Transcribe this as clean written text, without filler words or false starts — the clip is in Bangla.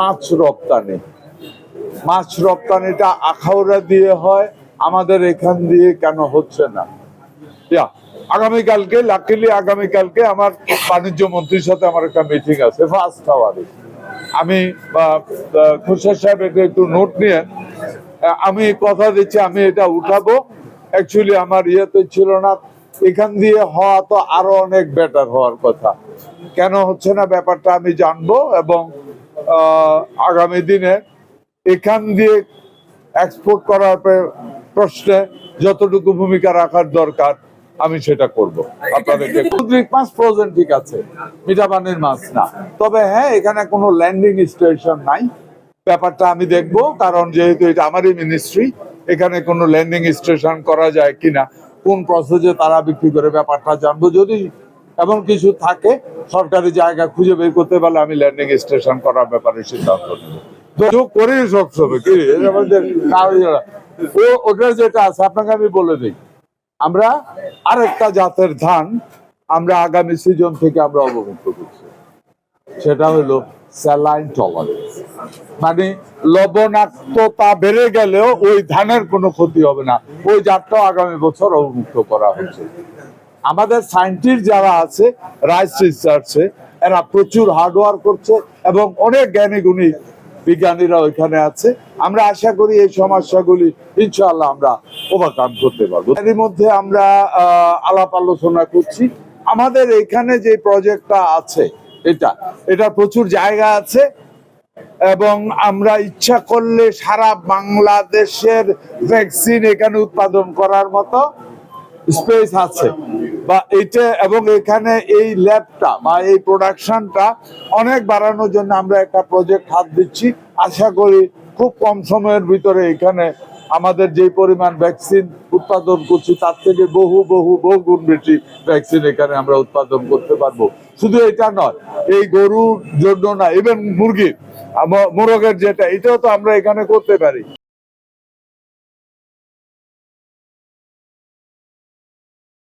মাছ রপ্তানি। মাছ রপ্তানিটা আখাউড়া দিয়ে হয়, আমাদের এখান দিয়ে কেন হচ্ছে না? আগামীকালকে লাকিলি আগামীকালকে আমার বাণিজ্য মন্ত্রীর সাথে আমার একটা মিটিং আছে ফার্স্ট আওয়ারে। আমি খুরশেদ সাহেব একটু নোট নিয়ে আমি কথা দিচ্ছি আমি এটা উঠাবো। অ্যাকচুয়ালি আমার ইয়েতে ছিল না, এখান দিয়ে হওয়া তো আরো অনেক বেটার হওয়ার কথা, কেন হচ্ছে না ব্যাপারটা আমি জানবো এবং আগামী দিনে এখান দিয়ে এক্সপোর্ট করার প্রশ্নে যতটুকু ভূমিকা রাখার দরকার আমি সেটা করব। আপনাদেরকে মাছ ফ্রোজেন ঠিক আছে, মিঠা পানির মাছ না, তবে হ্যাঁ এখানে কোনো ল্যান্ডিং স্টেশন নাই, ব্যাপারটা আমি দেখব, কারণ যেহেতু এটা আমারই মিনিস্ট্রি, এখানে কোনো ল্যান্ডিং স্টেশন করা যায় কিনা, কোন প্রসেসে তারা বিক্রি করে ব্যাপারটা জানবো। যদি এমন কিছু থাকে সরকারি জায়গা খুঁজে বের করতে পারলে আমি ল্যান্ডিং স্টেশন করার ব্যাপারে সিদ্ধান্ত নেব। করি সবসময় কি ওটা যেটা আছে আপনাকে আমি বলে দিই, আমরা আরেকটা জাতের ধান আমরা আগামী সিজন থেকে আমরা অবমুক্ত করছি, সেটা হলো স্যালাইন টলারেন্স, মানে লবণাক্ততা বেড়ে গেলেও ওই ধানের কোনো ক্ষতি হবে না, ওই জাতটাও আগামী বছর অবমুক্ত করা হচ্ছে। আমাদের সায়েন্টিস্ট যারা আছে রাইস রিসার্চে, এরা প্রচুর হার্ডওয়ার্ক করছে এবং অনেক জ্ঞানী গুণী বিজ্ঞানীরা ওইখানে আছে। আমরা আশা করি এই সমস্যাগুলি ইনশাআল্লাহ আমরা ওভারকাম করতে পারবো। এর মধ্যে আমরা আলাপ আলোচনা করছি আমাদের এখানে যে প্রজেক্টটা আছে এটা প্রচুর জায়গা আছে এবং আমরা ইচ্ছা করলে সারা বাংলাদেশের ভ্যাকসিন এখানে উৎপাদন করার মতো স্পেস আছে বা এটা, এবং এখানে এই ল্যাবটা বা এই প্রোডাকশনটা অনেক বাড়ানোর জন্য আমরা একটা প্রজেক্ট হাত দিচ্ছি। আশা করি খুব কম সময়ের ভিতরে এখানে আমাদের যে পরিমাণ ভ্যাকসিন উৎপাদন করছি তার থেকে বহু গুণ বেশি ভ্যাকসিন এখানে আমরা উৎপাদন করতে পারবো। শুধু এটা নয়, এই গরুর জন্য না, ইভেন মুরগির মোরগের যেটা, এটাও তো আমরা এখানে করতে পারি।